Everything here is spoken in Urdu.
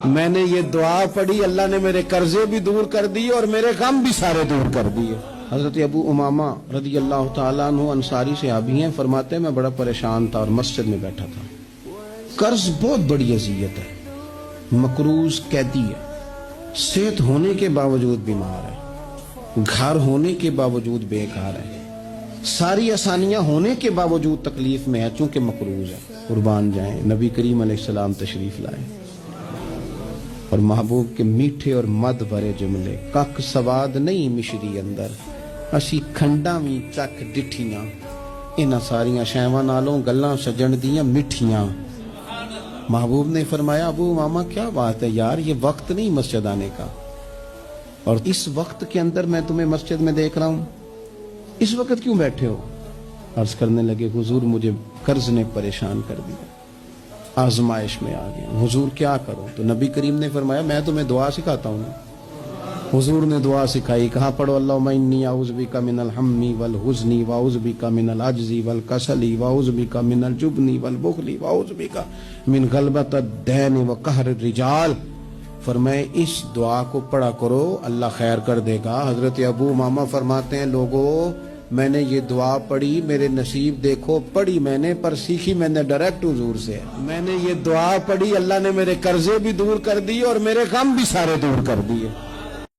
میں نے یہ دعا پڑھی، اللہ نے میرے قرضے بھی دور کر دیے اور میرے غم بھی سارے دور کر دیے۔ حضرت ابو امامہ رضی اللہ تعالیٰ عنہ انصاری صحابی ہیں، فرماتے ہیں میں بڑا پریشان تھا اور مسجد میں بیٹھا تھا۔ قرض بہت بڑی اذیت ہے، مقروض قیدی ہے، صحت ہونے کے باوجود بیمار ہے، گھر ہونے کے باوجود بیکار ہے، ساری آسانیاں ہونے کے باوجود تکلیف میں ہے چونکہ مقروض ہے۔ قربان جائیں، نبی کریم علیہ السلام تشریف لائے اور محبوب کے میٹھے اور مد بھرے جملے، کک سواد نہیں مشری اندر، اسی کھنڈا بھی چک ڈٹھیاں، انہاں ساریاں شیواں نالوں گلاں سجن دیاں مٹھیاں۔ محبوب نے فرمایا ابو امامہ کیا بات ہے یار، یہ وقت نہیں مسجد آنے کا، اور اس وقت کے اندر میں تمہیں مسجد میں دیکھ رہا ہوں، اس وقت کیوں بیٹھے ہو؟ عرض کرنے لگے حضور مجھے قرض نے پریشان کر دیا، آزمائش میں آ گیا، حضور کیا کروں؟ تو نبی کریم نے فرمایا میں تمہیں دعا سکھاتا ہوں۔ حضور نے دعا سکھائی، کہاں پڑھو اللہم انی اعوذ بک من الہم والحزن واعوذ بک من العجز والکسل واعوذ بک من الجبن والبخل واعوذ بک من غلبۃ الدین وقہر الرجال۔ فرمائے اس دعا کو پڑھا کرو، اللہ خیر کر دے گا۔ حضرت ابو امامہ فرماتے ہیں لوگوں میں نے یہ دعا پڑھی، میرے نصیب دیکھو، پڑھی میں نے پر سیکھی میں نے ڈائریکٹ حضور سے۔ میں نے یہ دعا پڑھی، اللہ نے میرے قرضے بھی دور کر دیے اور میرے غم بھی سارے دور کر دیے۔